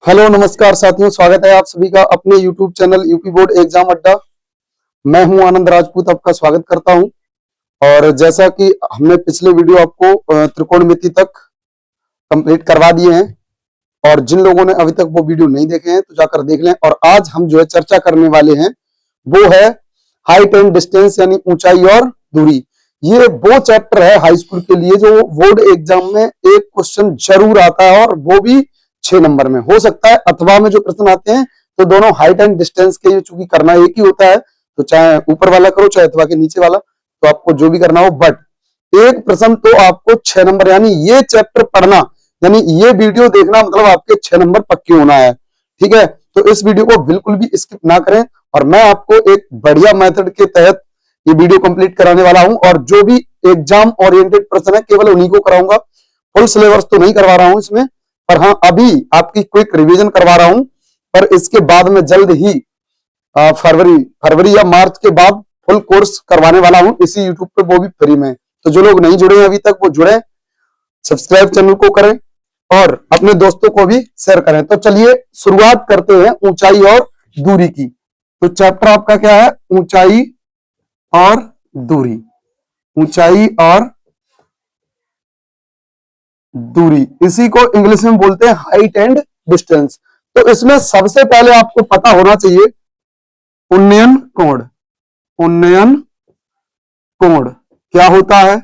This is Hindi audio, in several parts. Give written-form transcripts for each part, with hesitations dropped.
हेलो नमस्कार साथियों, स्वागत है आप सभी का अपने YouTube channel UP board exam अड्डा। मैं हूं आनंद राजपूत, आपका स्वागत करता हूं। और जैसा कि हमने पिछले वीडियो आपको त्रिकोणमिति तक कंप्लीट करवा दिए हैं और जिन लोगों ने अभी तक वो वीडियो नहीं देखे हैं तो जाकर देख लें। और आज हम जो है चर्चा करने वाले हैं वो है हाइट एंड डिस्टेंस, यानी ऊंचाई और दूरी। ये वो चैप्टर है हाई स्कूल के लिए जो बोर्ड एग्जाम में एक क्वेश्चन जरूर आता है, और वो भी 6 नंबर में हो सकता है। अथवा में जो प्रश्न आते हैं तो दोनों हाइट एंड डिस्टेंस के, चूंकि करना एक ही होता है तो चाहे ऊपर वाला करो चाहे अथवा के नीचे वाला, तो आपको जो भी करना हो। बट एक प्रश्न तो आपको 6 नंबर, यानी ये चैप्टर पढ़ना, यानी ये वीडियो देखना, मतलब आपके 6 नंबर पक्के होना है। ठीक है, तो इस वीडियो को बिल्कुल भी स्किप ना करें। और मैं आपको एक बढ़िया मेथड के तहत ये वीडियो कंप्लीट कराने वाला हूं, और जो भी एग्जाम ओरिएंटेड प्रश्न है केवल उन्हीं को कराऊंगा। फुल सिलेबस तो नहीं करवा रहा हूं इसमें, पर हाँ अभी आपकी क्विक रिवीजन करवा रहा हूं। पर इसके बाद में जल्द ही फरवरी या मार्च के बाद फुल कोर्स करवाने वाला हूं इसी यूट्यूब पे, वो भी फ्री में। तो जो लोग नहीं जुड़े हैं अभी तक वो जुड़े, सब्सक्राइब चैनल को करें और अपने दोस्तों को भी शेयर करें। तो चलिए शुरुआत करते हैं ऊंचाई और दूरी की। तो चैप्टर आपका क्या है? ऊंचाई और दूरी। ऊंचाई और दूरी, इसी को इंग्लिश में बोलते हैं हाइट एंड डिस्टेंस। तो इसमें सबसे पहले आपको पता होना चाहिए उन्नयन कोण। उन्नयन कोण क्या होता है,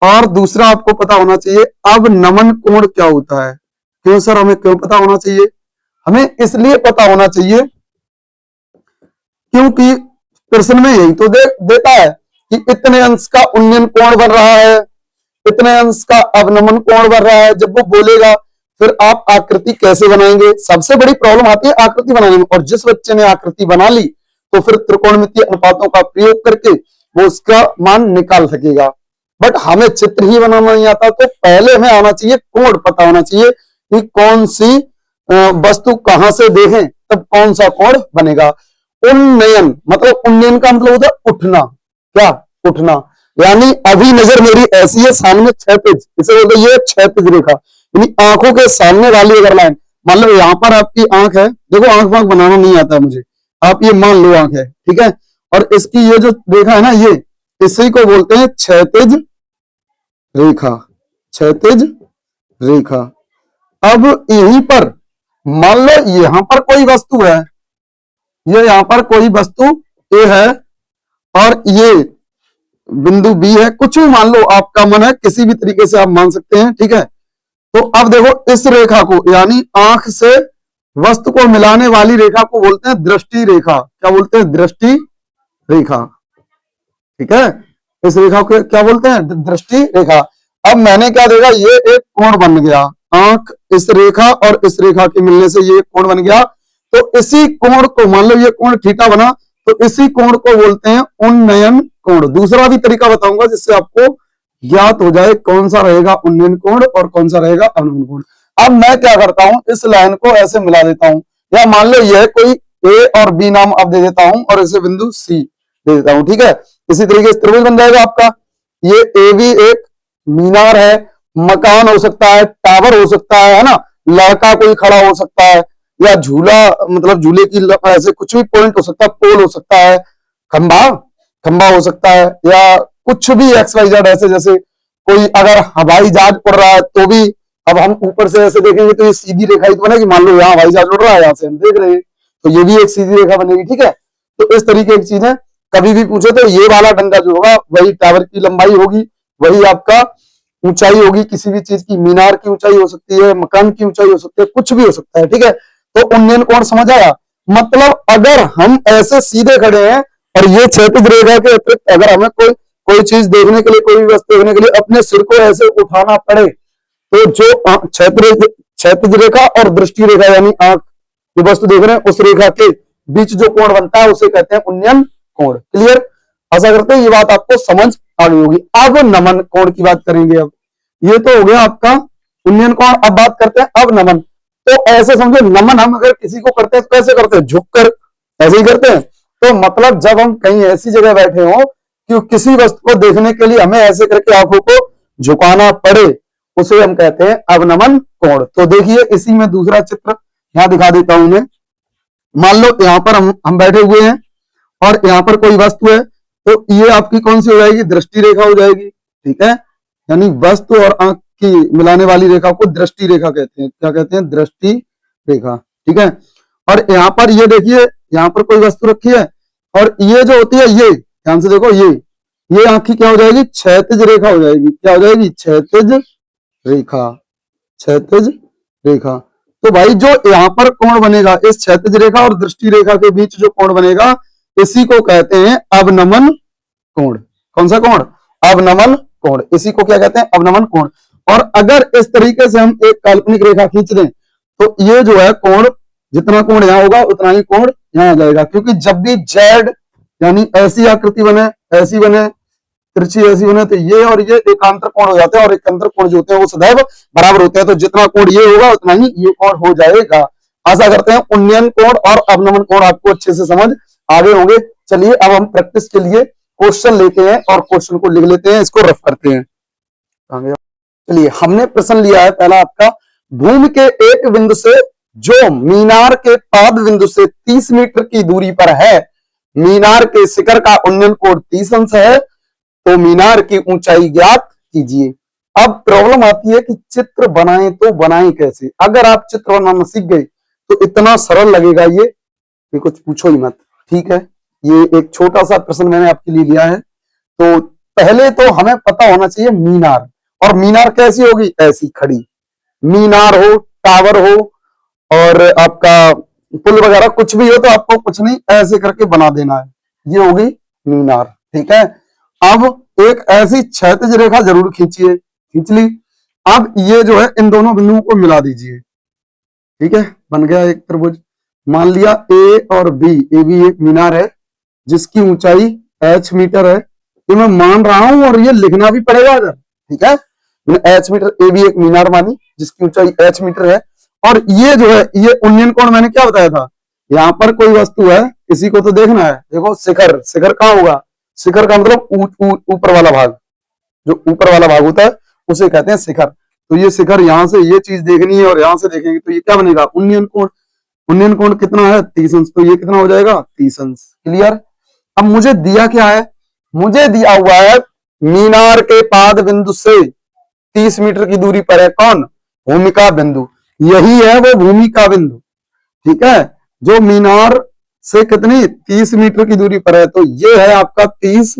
और दूसरा आपको पता होना चाहिए अवनमन कोण क्या होता है। क्यों सर, हमें क्यों पता होना चाहिए? हमें इसलिए पता होना चाहिए क्योंकि प्रश्न में यही तो देता है कि इतने अंश का उन्नयन कोण बन रहा है, इतने अंश का अवनमन कोण बन रहा है। जब वो बोलेगा फिर आप आकृति कैसे बनाएंगे? सबसे बड़ी प्रॉब्लम आती है आकृति बनाने में, और जिस बच्चे ने आकृति बना ली तो फिर त्रिकोणमितीय अनुपातों का प्रयोग करके वो उसका मान निकाल सकेगा। बट हमें चित्र ही बनाना नहीं आता, तो पहले हमें आना चाहिए कोण, पता होना चाहिए कि कौन सी वस्तु कहां से देखें तब कौन सा कोण बनेगा। उन्नयन मतलब, उन्नयन का मतलब होता है उठना। क्या? उठना। यानी अभी नजर मेरी ऐसी है, सामने क्षैतिज, इसे बोलते हैं ये क्षैतिज रेखा, यानी आंखों के सामने वाली अगर लाइन, मान लो यहाँ पर आपकी आंख है, देखो आंख वांख बनाना नहीं आता है मुझे, आप ये मान लो आंख है, ठीक है, और इसकी ये जो रेखा है ना, ये इसी को बोलते हैं क्षैतिज रेखा। क्षैतिज रेखा। अब यहीं पर मान लो यहां पर कोई वस्तु है, ये यहां पर कोई वस्तु ए है और ये बिंदु बी है, कुछ भी मान लो, आपका मन है, किसी भी तरीके से आप मान सकते हैं। ठीक है, तो अब देखो इस रेखा को, यानी आंख से वस्तु को मिलाने वाली रेखा को बोलते हैं दृष्टि रेखा। क्या बोलते हैं? दृष्टि रेखा। ठीक है, इस रेखा को क्या बोलते हैं? दृष्टि रेखा। अब मैंने क्या देखा, ये एक कोण बन गया, आंख इस रेखा और इस रेखा के मिलने से ये कोण बन गया। तो इसी कोण को, मान लो ये कोण थीटा बना, तो इसी कोण को बोलते हैं उन्नयन कोण। दूसरा भी तरीका बताऊंगा जिससे आपको ज्ञात हो जाए कौन सा रहेगा उन्नयन कोण और कौन सा रहेगा अवनमन कोण। अब मैं क्या करता हूं, इस लाइन को ऐसे मिला देता हूं, या मान लो यह कोई ए और बी नाम अब दे देता हूं और इसे बिंदु सी दे देता हूं। ठीक है, इसी तरीके से त्रिभुज बन जाएगा आपका। ये ए भी एक मीनार है, मकान हो सकता है, टावर हो सकता है ना, लड़का कोई खड़ा हो सकता है, या झूला, मतलब झूले की ऐसे कुछ भी पॉइंट हो सकता है, पोल हो सकता है, खंभा खंभा हो सकता है, या कुछ भी एक्स वाई जेड ऐसे। जैसे कोई अगर हवाई जहाज उड़ रहा है तो भी, अब हम ऊपर से ऐसे देखेंगे तो ये सीधी रेखा ही तो बनेगी। मान लो यहाँ हवाई जहाज उड़ रहा है, यहाँ से हम देख रहे हैं तो ये भी एक सीधी रेखा बनेगी। ठीक है, तो इस तरीके की चीज है। कभी भी पूछे तो ये वाला डंडा जो होगा वही टावर की लंबाई होगी, वही आपका ऊंचाई होगी किसी भी चीज की। मीनार की ऊंचाई हो सकती है, मकान की ऊंचाई हो सकती है, कुछ भी हो सकता है। ठीक है, तो उन्नयन कोण समझ आया? मतलब अगर हम ऐसे सीधे खड़े हैं और ये क्षैतिज रेखा के अतिरिक्त अगर हमें कोई चीज देखने के लिए, कोई भी वस्तु देखने के लिए अपने सिर को ऐसे उठाना पड़े, तो जो क्षैतिज रेखा और दृष्टि रेखा, यानी आंख जो वस्तु देख रहे हैं उस रेखा के बीच जो कोण बनता है उसे कहते हैं उन्नयन कोण। क्लियर? आशा करते हैं ये बात आपको समझ आ गई होगी। अब नमन कोण की बात करेंगे। अब ये तो हो गया आपका उन्नयन कोण। अब बात करते हैं अब नमन। तो ऐसे समझो, नमन हम अगर किसी को करते हैं तो कैसे करते हैं? झुककर, ऐसे ही करते हैं। तो मतलब जब हम कहीं ऐसी जगह बैठे हो कि किसी वस्तु को देखने के लिए हमें ऐसे करके आंखों को झुकाना पड़े, उसे हम कहते हैं अवनमन कोण। तो देखिए इसी में दूसरा चित्र यहां दिखा देता हूं मैं। मान लो यहाँ पर हम बैठे हुए हैं और यहाँ पर कोई वस्तु है, तो ये आपकी कौन सी हो जाएगी, दृष्टि रेखा हो जाएगी। ठीक है, यानी वस्तु और आंख की मिलाने वाली रेखा को दृष्टि रेखा कहते हैं। क्या कहते हैं, दृष्टि रेखा। ठीक है, और यहाँ पर ये देखिए, यहाँ पर कोई वस्तु रखी है और ये जो होती है, ये ध्यान से देखो, ये आंख की क्या हो जाएगी, क्षैतिज रेखा हो जाएगी। क्या हो जाएगी, क्षैतिज रेखा। क्षैतिज रेखा। तो भाई जो यहाँ पर कोण बनेगा, इस क्षैतिज रेखा और दृष्टि रेखा के बीच जो कोण बनेगा, इसी को कहते हैं अवनमन कोण। कौन सा कोण, अवनमन कोण। इसी को क्या कहते हैं, अवनमन कोण। और अगर इस तरीके से हम एक काल्पनिक रेखा खींच दें, तो ये जो है कोण, जितना कोण यहाँ होगा उतना ही कोण यहाँ आ जाएगा। क्योंकि जब भी जेड यानी ऐसी आकृति बने, ऐसी बने, तिरछी ऐसी बने, तो ये और ये एकांतर कोण हो जाते हैं, और एकांतर कोण जो होते हैं वो सदैव बराबर होते हैं। तो जितना कोण ये होगा उतना ही ये कोण हो जाएगा। आशा करते हैं उन्नयन कोण और अवनमन कोण आपको अच्छे से समझ आ गए होंगे। चलिए अब हम प्रैक्टिस के लिए क्वेश्चन लेते हैं और क्वेश्चन को लिख लेते हैं, इसको रफ करते हैं। चलिए हमने प्रश्न लिया है पहला आपका, भूमि के एक बिंदु से जो मीनार के पाद बिंदु से 30 मीटर की दूरी पर है, मीनार के शिखर का उन्नयन कोण 30 अंश है, तो मीनार की ऊंचाई ज्ञात कीजिए। अब प्रॉब्लम आती है कि चित्र बनाएं तो बनाएं कैसे। अगर आप चित्र बनाना सीख गए तो इतना सरल लगेगा ये कुछ पूछो ही मत। ठीक है, ये एक छोटा सा प्रश्न मैंने आपके लिए लिया है। तो पहले तो हमें पता होना चाहिए मीनार, और मीनार कैसी होगी, ऐसी खड़ी। मीनार हो, टावर हो, और आपका पुल वगैरह कुछ भी हो, तो आपको कुछ नहीं ऐसे करके बना देना है, ये होगी मीनार। ठीक है, अब एक ऐसी क्षैतिज रेखा जरूर खींचिए, खींच ली। अब ये जो है इन दोनों बिंदुओं को मिला दीजिए। ठीक है, बन गया एक त्रिभुज। मान लिया ए और बी, ए भी एक मीनार है जिसकी ऊंचाई h मीटर है। ये मैं मान रहा हूं और ये लिखना भी पड़ेगा इधर। ठीक है, h मीटर, ए भी एक मीनार मानी जिसकी ऊंचाई h मीटर है। और ये जो है, ये उन्नयन कोण मैंने क्या बताया था, यहाँ पर कोई वस्तु है, इसी को तो देखना है। देखो शिखर, शिखर कहाँ होगा, शिखर का मतलब ऊपर वाला भाग, जो ऊपर वाला भाग होता है उसे कहते हैं शिखर। तो ये शिखर, यहां से ये चीज देखनी है और यहां से देखेंगे तो ये क्या बनेगा, उन्नयन कोण। उन्नयन कोण कितना है, 30 अंश। तो ये कितना हो जाएगा, 30 अंश। क्लियर। अब मुझे दिया क्या है, मुझे दिया हुआ है मीनार के पाद बिंदु से 30 मीटर की दूरी पर है कौन, भूमिका बिंदु। यही है वो भूमिका बिंदु। ठीक है, जो मीनार से कितनी 30 मीटर की दूरी पर है, तो ये है आपका 30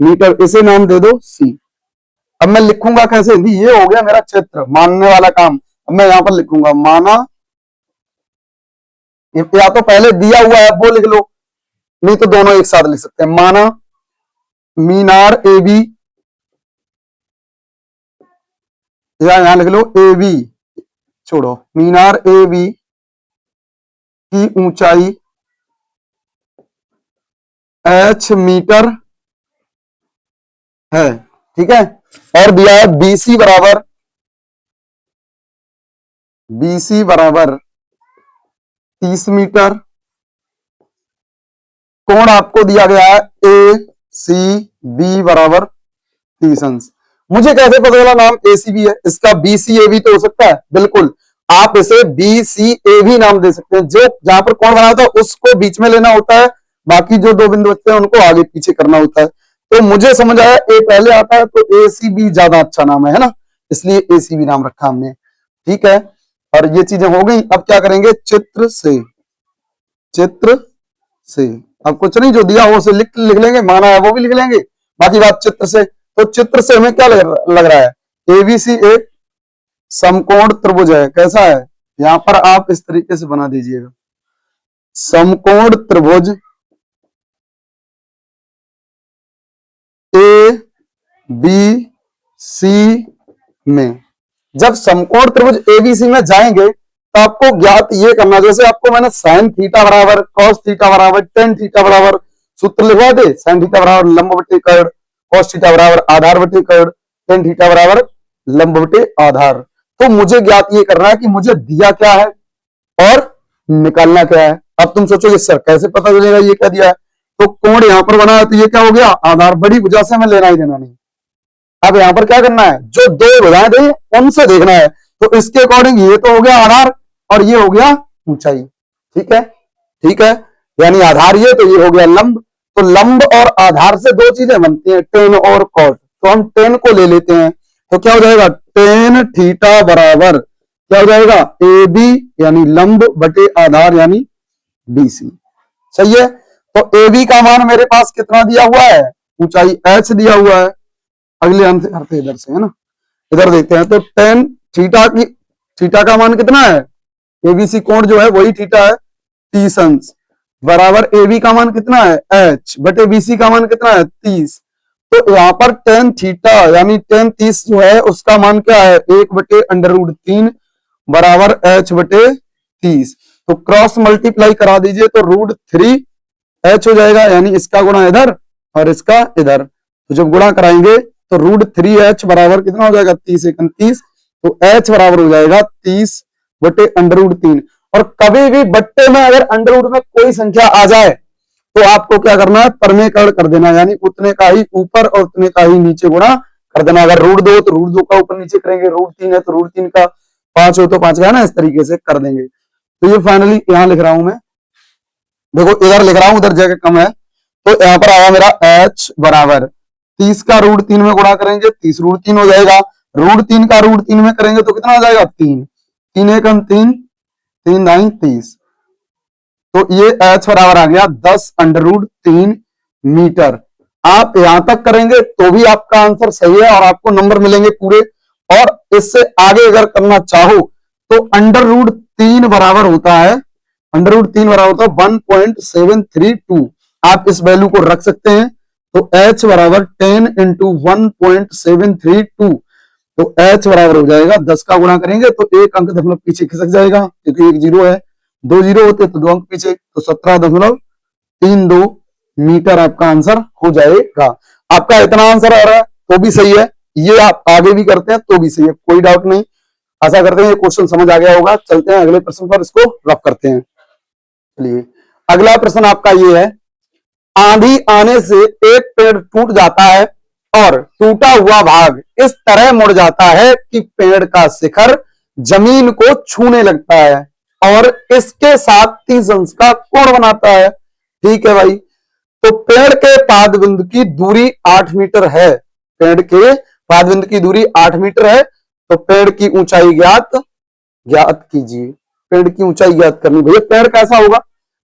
मीटर। इसे नाम दे दो सी। अब मैं लिखूंगा कैसे, ये हो गया मेरा चित्र, मानने वाला काम। अब मैं यहां पर लिखूंगा माना, या तो पहले दिया हुआ है वो लिख लो, नहीं तो दोनों एक साथ लिख सकते हैं। माना मीनार ए बी, या यहां लिख लो ए बी, छोड़ो, मीनार ए बी की ऊंचाई h मीटर है। ठीक है, और दिया है BC बराबर 30 मीटर। कोण आपको दिया गया है ACB बराबर 30 अंश। मुझे कैसे पता चला नाम ACB है, इसका BCAB तो हो सकता है, बिल्कुल आप इसे BCAB नाम दे सकते हैं। जो जहां पर कोण बना होता है उसको बीच में लेना होता है, बाकी जो दो बिंदु बचते हैं उनको आगे पीछे करना होता है। तो मुझे समझ आया ए पहले आता है, तो ACB ज्यादा अच्छा नाम है ना, इसलिए ACB नाम रखा हमने। ठीक है, और ये चीजें हो गई। अब क्या करेंगे, चित्र से, चित्र से अब कुछ नहीं, जो दिया हो उसे लिख लेंगे, माना है वो भी लिख लेंगे, बाकी बात चित्र से। तो चित्र से हमें क्या लग रहा है, ABC एक समकोण त्रिभुज है। कैसा है, यहां पर आप इस तरीके से बना दीजिएगा, समकोण त्रिभुज ABC में। जब समकोण त्रिभुज ABC में जाएंगे तो आपको ज्ञात ये करना, जैसे आपको मैंने साइन थीटा बराबर कॉस थीटा बराबर टेन थीटा बराबर सूत्र लिखवा दे, साइन थीटा बराबर लंब बटे कर्ण, कॉस थीटा बराबर आधार बटे कर्ण, टेन थीटा बराबर लंब बटे आधार। तो मुझे ज्ञात ये करना है कि मुझे दिया क्या है और निकालना क्या है। अब तुम सोचोगे सर कैसे पता चलेगा ये क्या दिया है, तो कोण यहां पर बना है तो ये क्या हो गया, आधार। बड़ी भुजा से हमें लेना ही देना नहीं। अब यहां पर क्या करना है, जो दो भुजाएं दी उनसे देखना है तो इसके अकॉर्डिंग ये तो हो गया आधार और ये हो गया ऊंचाई। ठीक है, ठीक है, यानी आधार ये तो ये हो गया लंब। तो लंब और आधार से दो चीजें बनती हैं, टेन और कॉट। तो हम टेन को ले लेते हैं, तो क्या हो जाएगा, टेन थीटा बराबर क्या हो जाएगा, ए बी यानी लंब बटे आधार यानी बीसी। सही है। तो ए बी का मान मेरे पास कितना दिया हुआ है, ऊंचाई h दिया हुआ है। अगले आंसर इधर से है ना, इधर देखते हैं। तो टेन थीटा का मान कितना है, एबीसी कोण जो है वही थीटा है 30 अंश, बराबर ए बी का मान कितना है h बटे बीसी का मान कितना है 30। तो यहाँ पर टेन थीटा यानी टेन 30 जो है उसका मान क्या है 1/√3 बराबर h बटे 30। तो क्रॉस मल्टीप्लाई करा दीजिए तो √3h हो जाएगा, यानी इसका गुणा इधर और इसका इधर। तो जब गुणा कराएंगे तो √3h बराबर कितना हो जाएगा 30 × 30। तो h बराबर हो जाएगा 30 बटे √3। और कभी भी बट्टे में अगर अंडर में कोई संख्या आ जाए तो आपको क्या करना है, परमेकरण कर देना, यानी उतने का ही ऊपर और उतने का ही नीचे गुणा कर देना। अगर √2 तो √2 का ऊपर नीचे करेंगे, √3 है तो √3 का, 5 हो तो 5 का, है ना, इस तरीके से कर देंगे। तो ये फाइनली यहां लिख रहा हूं मैं, देखो इधर लिख रहा हूं, उधर जगह कम है। तो यहां पर आया मेरा h बराबर 30 का √3 में गुणा करेंगे 30 √3 हो जाएगा, √3 का √3 में करेंगे तो कितना हो जाएगा 3, 3 एकम 3, 3 9 30। तो ये h बराबर आ गया 10√3 मीटर। आप यहां तक करेंगे तो भी आपका आंसर सही है और आपको नंबर मिलेंगे पूरे। और इससे आगे अगर करना चाहो तो √3 बराबर होता है, √3 बराबर होता है 1.732। आप इस वैल्यू को रख सकते हैं। तो h बराबर 10 × 1.732। तो h बराबर हो जाएगा 10 का गुणा करेंगे तो एक अंक दशमलव पीछे खिसक जाएगा, क्योंकि एक जीरो है, 2 जीरो होते तो 2 अंक पीछे, तो 17.32 मीटर आपका आंसर हो जाएगा। आपका इतना आंसर आ रहा है तो भी सही है, ये आप आगे भी करते हैं तो भी सही है, कोई डाउट नहीं। आशा करते हैं ये क्वेश्चन समझ आ गया होगा। चलते हैं अगले प्रश्न पर, इसको रफ करते हैं। चलिए अगला प्रश्न आपका ये है, आंधी आने से एक पेड़ टूट जाता है और टूटा हुआ भाग इस तरह मुड़ जाता है कि पेड़ का शिखर जमीन को छूने लगता है और इसके साथ 30 अंश का कोण बनाता है। ठीक है भाई, तो पेड़ के पाद बिंदु की दूरी 8 मीटर है, पेड़ के पाद बिंदु की दूरी 8 मीटर है। तो पेड़ की ऊंचाई ज्ञात कीजिए। पेड़ की ऊंचाई ज्ञात करनी, भैया पेड़ कैसा होगा,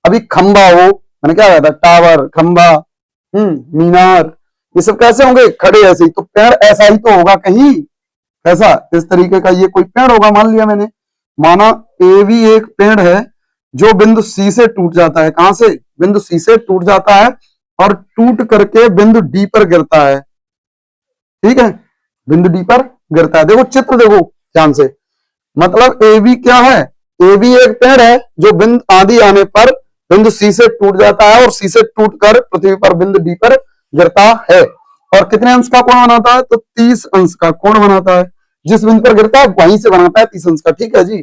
अभी खंबा हो, मैंने क्या कहा था, टावर, खंबा, मीनार, ये सब कैसे होंगे, खड़े ऐसे ही। तो पेड़ ऐसा ही तो होगा कहीं, ऐसा इस तरीके का ये कोई पेड़ होगा। मान लिया मैंने, माना ए भी एक पेड़ है जो बिंदु सी से टूट जाता है। कहां से, बिंदु सी से टूट जाता है और टूट करके बिंदु डी पर गिरता है। ठीक है, बिंदु डी पर गिरता है। देखो चित्र देखो ध्यान से, मतलब ए बी क्या है, ए बी एक पेड़ है जो बिंदु आंधी आने पर बिंदु सी से टूट जाता है और सी से टूटकर पृथ्वी पर बिंदु डी पर गिरता है। और कितने अंश का कोण बनाता है, तो 30 अंश का कोण बनाता है। जिस बिंदु पर गिरता है वहीं से बनाता है 30 अंश का। ठीक है जी।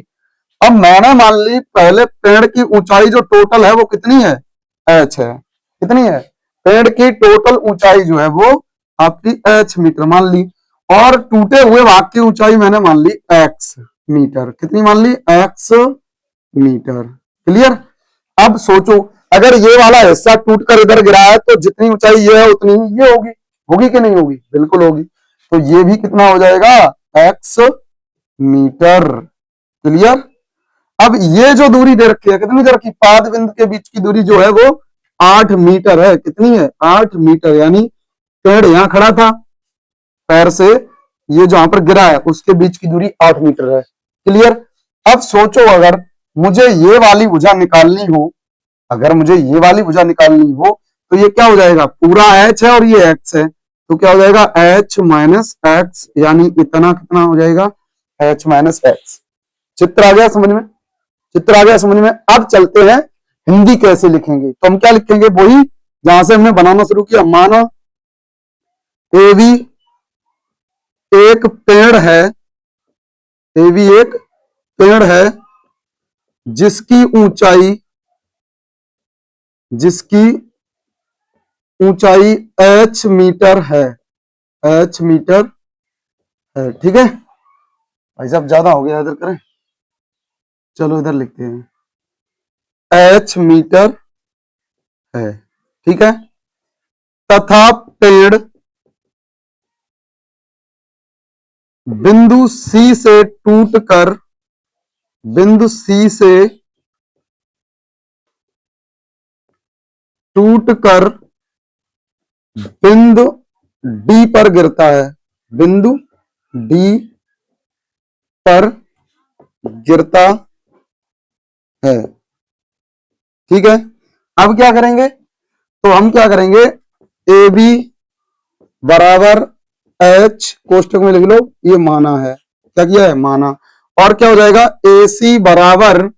अब मैंने मान ली पहले पेड़ की ऊंचाई जो टोटल है वो कितनी है, h है। कितनी है, पेड़ की टोटल ऊंचाई जो है वो आपकी h मीटर मान ली, और टूटे हुए भाग की ऊंचाई मैंने मान ली x मीटर। कितनी मान ली, x मीटर। क्लियर। अब सोचो अगर ये वाला हिस्सा टूटकर इधर गिरा है तो जितनी ऊंचाई ये है उतनी ही ये होगी, होगी कि नहीं होगी, बिल्कुल होगी। तो ये भी कितना हो जाएगा, x मीटर। क्लियर। अब ये जो दूरी दे रखी है, कितनी दे रखी, पाद बिंदु के बीच की दूरी जो है वो 8 मीटर है। कितनी है, 8 मीटर। यानी पेड़ यहां खड़ा था, पैर से ये जहां पर गिरा है उसके बीच की दूरी 8 मीटर है। क्लियर। अब सोचो अगर मुझे ये वाली भुजा निकालनी हो, अगर मुझे ये वाली भुजा निकालनी हो तो ये क्या हो जाएगा, पूरा h है और ये x है, तो क्या हो जाएगा h माइनस x, यानी इतना कितना हो जाएगा h माइनस x। चित्र आ गया समझ में, चित्र आ गया समझ में। अब चलते हैं हिंदी कैसे लिखेंगे। तो हम क्या लिखेंगे, वही जहां से हमने बनाना शुरू किया। माना ए बी एक पेड़ है, ए बी एक पेड़ है जिसकी ऊंचाई h मीटर है, h मीटर है। ठीक है, भाई साहब ज्यादा हो गया, इधर करें, चलो इधर लिखते हैं, एच मीटर है, ठीक है। तथा पेड़ बिंदु सी से टूटकर, बिंदु सी से टूटकर बिंदु डी पर गिरता है, बिंदु डी पर गिरता है, ठीक है। अब क्या करेंगे, तो हम क्या करेंगे, ए बी बराबर एच कोष्टक में लिख लो, ये माना है, क्या किया है, माना। और क्या हो जाएगा, ए सी बराबर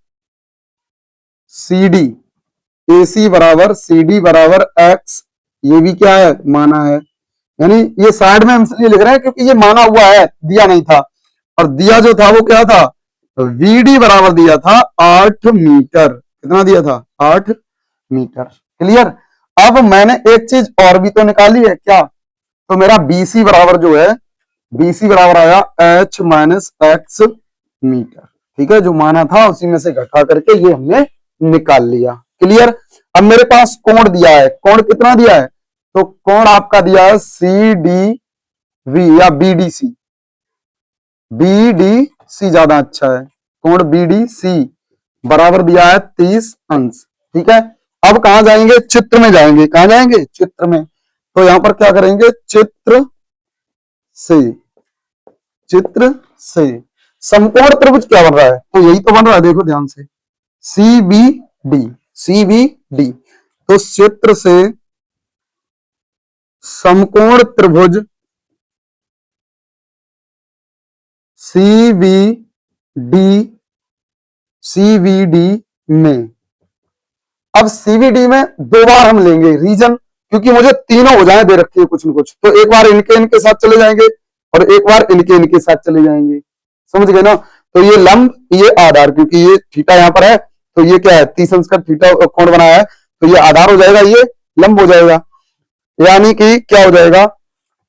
सी डी, ए सी बराबर सी डी बराबर एक्स, ये भी क्या है, माना है। यानी ये साइड में हम इसलिए लिख रहे हैं क्योंकि ये माना हुआ है, दिया नहीं था। और दिया जो था वो क्या था, वीडी बराबर दिया था 8 मीटर, कितना दिया था, 8 मीटर, क्लियर। अब मैंने एक चीज और भी तो निकाली है, क्या, तो मेरा बीसी बराबर जो है, बीसी बराबर आया एच माइनस एक्स मीटर, ठीक है। जो माना था उसी में से घटा करके ये हमने निकाल लिया, क्लियर। अब मेरे पास कोण दिया है, कोण कितना दिया है, तो कोण आपका दिया है सी डी वी या B D C, B D C ज्यादा अच्छा है, कोण बी डी सी बराबर दिया है 30 अंश, ठीक है। अब कहां जाएंगे, चित्र में जाएंगे, कहां जाएंगे, चित्र में। तो यहां पर क्या करेंगे, चित्र से, चित्र से समकोण त्रिभुज क्या बन रहा है, तो यही तो बन रहा है, देखो ध्यान से, C B D, C B D. तो चित्र से समकोण त्रिभुज C B D, C B D में, अब सीबीडी में दो बार हम लेंगे, रीजन क्योंकि मुझे तीनों हो जाए दे रखी है कुछ न कुछ, तो एक बार इनके साथ चले जाएंगे और एक बार इनके साथ चले जाएंगे, समझ गए ना। तो ये लंब, ये आधार, क्योंकि ये थीटा यहाँ पर है, तो ये क्या है, 30 अंश का थीटा कोण बनाया है, तो ये आधार हो जाएगा, ये लंब हो जाएगा। यानी कि क्या हो जाएगा,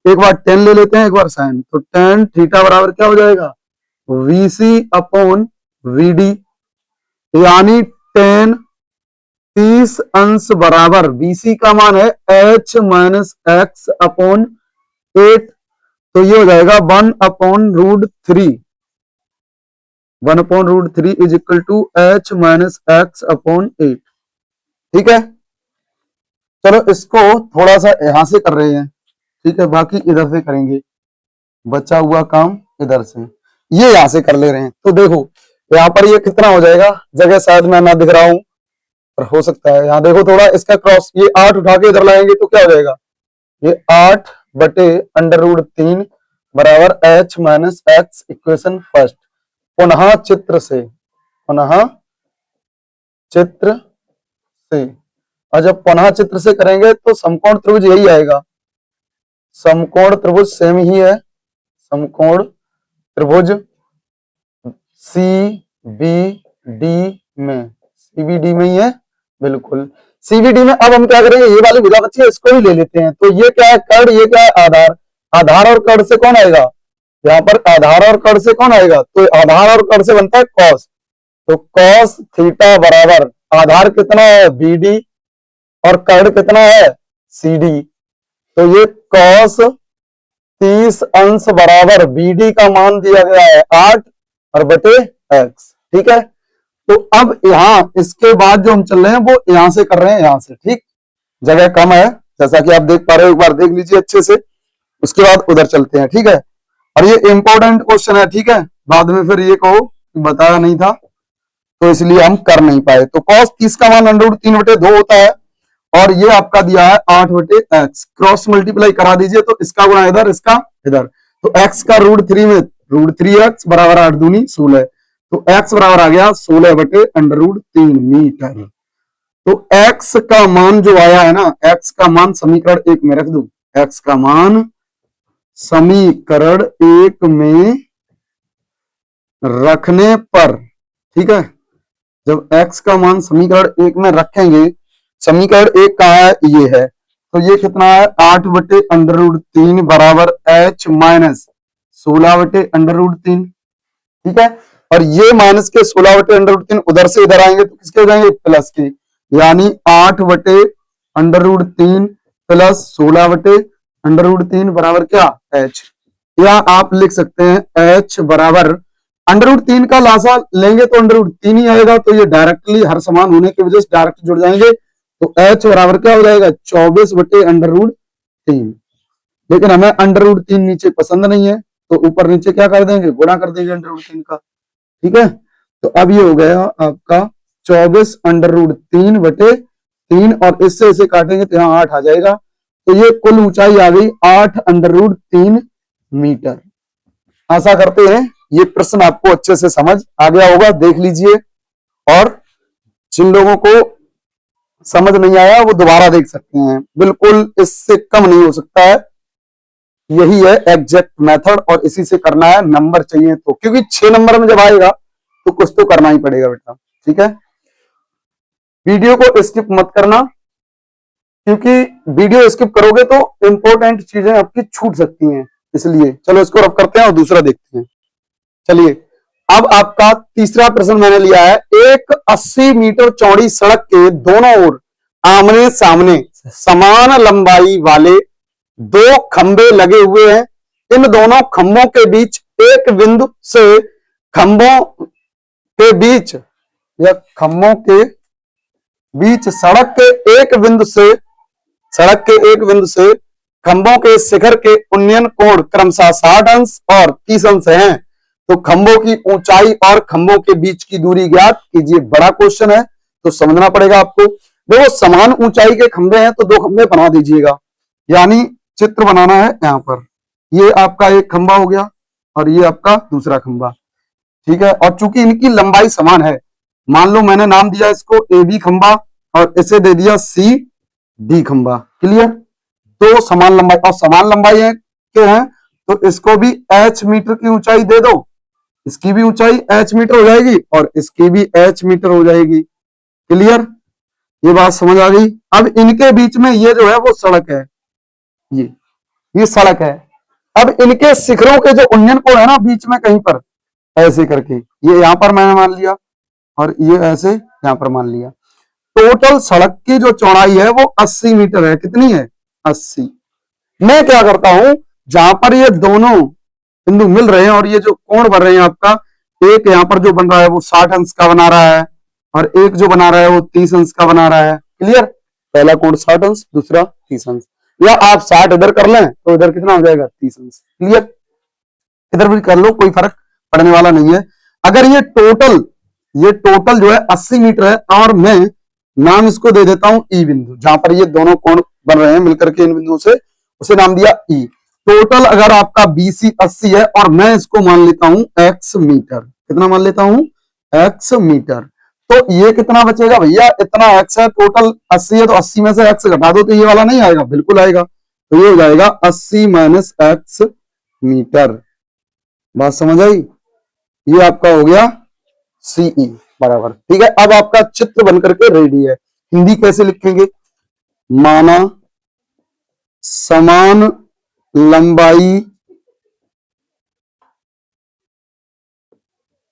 एक बार टेन ले लेते हैं, एक बार साइन, तो टेन थीटा बराबर क्या हो जाएगा, वीसी अपॉन वीडी, यानी टेन 30 अंश बराबर बीसी का मान है एच माइनस एक्स अपॉन 8, तो ये हो जाएगा 1/√3, 1/√3 is equal to H minus X upon 8, ठीक है। चलो इसको थोड़ा सा यहां से कर रहे हैं, ठीक है, बाकी इधर से करेंगे, बचा हुआ काम इधर से, ये यहां से कर ले रहे हैं। तो देखो यहाँ पर ये कितना हो जाएगा, जगह शायद मैं ना दिख रहा हूं, पर हो सकता है, यहाँ देखो थोड़ा इसका क्रॉस, ये 8 उठा के इधर लाएंगे तो क्या हो जाएगा, ये 8/√3 बराबर H minus x, equation first. पुनः चित्र से, पुनः चित्र से, और जब पुनः चित्र से करेंगे तो समकोण त्रिभुज यही आएगा, समकोण त्रिभुज सेम ही है, समकोण त्रिभुज सी बी डी में, सीबीडी में ही है, बिल्कुल सीबीडी में। अब हम क्या करेंगे, ये वाली भुजा बच्ची है, इसको भी ले लेते हैं। तो ये क्या है, कर्ण, ये क्या है, आधार, आधार और कर्ण से कौन आएगा, यहाँ पर आधार और कर्ण से कौन आएगा, तो आधार और कर्ण से बनता है कॉस, तो कॉस थीटा बराबर आधार कितना है बीडी और कर्ण कितना है सीडी, तो ये कॉस 30 अंश बराबर बीडी का मान दिया गया है 8 और बटे एक्स, ठीक है। तो अब यहां इसके बाद जो हम चल रहे हैं वो यहां से कर रहे हैं, यहां से, ठीक, जगह कम है जैसा कि आप देख पा रहे हो, एक बार देख लीजिए अच्छे से, उसके बाद उधर चलते हैं, ठीक है। और ये इंपॉर्टेंट क्वेश्चन है, ठीक है, बाद में फिर ये कहो बताया नहीं था तो इसलिए हम कर नहीं पाए। तो cos 30 का मान √3/2 होता है, और ये आपका दिया है 8/x, क्रॉस मल्टीप्लाई करा दीजिए, तो इसका गुणा इधर, इसका इधर, तो x का √3 में √3x बराबर 8 दूनी 16, तो x बराबर आ गया 16/√3 मीटर। तो x का मान जो आया है ना, x का मान समीकरण 1 में रख दू, x का मान समीकरण 1 में रखने पर, ठीक है, जब x का मान समीकरण 1 में रखेंगे, समीकरण 1 कहा है, ये है, तो ये कितना है 8/√3 बराबर h माइनस 16/√3, ठीक है। और ये माइनस के 16/√3 उधर से इधर आएंगे तो किसके हो जाएंगे, प्लस के, यानी 8/√3 प्लस 16/√3 बराबर क्या, h। या आप लिख सकते हैं h बराबर √3 का लासा लेंगे तो √3 ही आएगा, तो ये डायरेक्टली हर समान होने की वजह से डायरेक्ट जुड़ जाएंगे, तो h बराबर क्या हो जाएगा, 24/√3। लेकिन हमें √3 नीचे पसंद नहीं है, तो ऊपर नीचे क्या कर देंगे, गुणा कर देंगे √3 का। ठीक है, तो अब ये हो गया आपका 24/3/3, और इससे इसे काटेंगे तो यहाँ 8 आ जाएगा, तो ये कुल ऊंचाई आ गई 8/3 मीटर। आशा करते हैं ये प्रश्न आपको अच्छे से समझ आ गया होगा, देख लीजिए, और जिन लोगों को समझ नहीं आया वो दोबारा देख सकते हैं, बिल्कुल इससे कम नहीं हो सकता है, यही है एग्जैक्ट मेथड, और इसी से करना है, नंबर चाहिए तो, क्योंकि 6 नंबर में जब आएगा तो कुछ तो करना ही पड़ेगा बेटा। ठीक है, वीडियो को स्किप मत करना, क्योंकि वीडियो स्किप करोगे तो इंपॉर्टेंट चीजें आपकी छूट सकती हैं, इसलिए चलो इसको रब करते हैं और दूसरा देखते हैं। चलिए, अब आपका तीसरा प्रश्न मैंने लिया है, एक 80 मीटर चौड़ी सड़क के दोनों ओर आमने सामने समान लंबाई वाले 2 खंबे लगे हुए हैं, इन दोनों खंभों के बीच एक बिंदु से खंभों के बीच या खंभों के बीच सड़क के एक बिंदु से खंभों के शिखर के उन्नयन कोण क्रमशः 60 अंश और 30 अंश हैं, तो खंभों की ऊंचाई और खंभों के बीच की दूरी ज्ञात कीजिए। बड़ा क्वेश्चन है तो समझना पड़ेगा आपको। देखो, समान ऊंचाई के खंभे हैं तो 2 खंभे बना दीजिएगा, यानी चित्र बनाना है यहाँ पर, ये आपका एक खंभा हो गया और ये आपका दूसरा खंभा। ठीक है, और चूंकि इनकी लंबाई समान है, मान लो मैंने नाम दिया इसको ए बी खंभा और इसे दे दिया सी डी खंभा। क्लियर, 2 समान लंबाई, और समान लंबाई है के हैं तो इसको भी h मीटर की ऊंचाई दे दो, इसकी भी ऊंचाई h मीटर हो जाएगी और इसकी भी h मीटर हो जाएगी। क्लियर, ये बात समझ आ गई। अब इनके बीच में ये जो है वो सड़क है, ये सड़क है। अब इनके शिखरों के जो उन्नयन कोण है ना बीच में कहीं पर ऐसे करके, ये यहां पर मैंने मान लिया और ये ऐसे यहां पर मान लिया, टोटल सड़क की जो चौड़ाई है वो 80 मीटर है। कितनी है, 80। मैं क्या करता हूं, जहां पर ये दोनों बिंदु मिल रहे हैं और ये जो कोण बन रहे हैं आपका, एक यहां पर जो बन रहा है वो 60 अंश का बना रहा है और एक जो बना रहा है वो 30 अंश का बना रहा है। क्लियर, पहला कोण 60 अंश, दूसरा 30 अंश, या आप 60 इधर कर लें तो इधर कितना हो जाएगा, 30 अंश। क्लियर, इधर भी कर लो, कोई फर्क पड़ने वाला नहीं है। अगर ये टोटल जो है 80 मीटर है, और मैं नाम इसको दे देता हूं ई बिंदु, जहां पर ये दोनों कोण बन रहे हैं मिलकर के इन बिंदुओं से, उसे नाम दिया ई। टोटल अगर आपका बीसी 80 है और मैं इसको मान लेता हूं एक्स मीटर, कितना मान लेता हूं, एक्स मीटर, तो ये कितना बचेगा भैया, इतना एक्स है, टोटल 80 है तो 80 में से एक्स घटा दो तो ये वाला नहीं आएगा, बिल्कुल आएगा, तो ये हो जाएगा 80 माइनस एक्स मीटर। बात समझ आई, ये आपका हो गया सीई बराबर। ठीक है, अब आपका चित्र बनकर के रेडी है। हिंदी कैसे लिखेंगे, माना समान लंबाई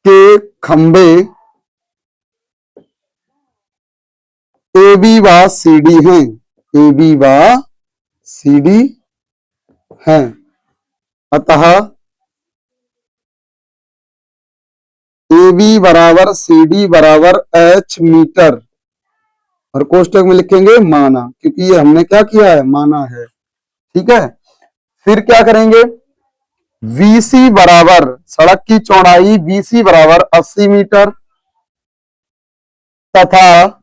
के खंबे ए बी व सी डी हैं, ए बी व सी डी हैं, अतः ए बी बराबर सी डी बराबर एच मीटर, और कोष्टक में लिखेंगे माना, क्योंकि ये हमने क्या किया है, माना है। ठीक है, फिर क्या करेंगे, VC बराबर सड़क की चौड़ाई VC बराबर 80 मीटर तथा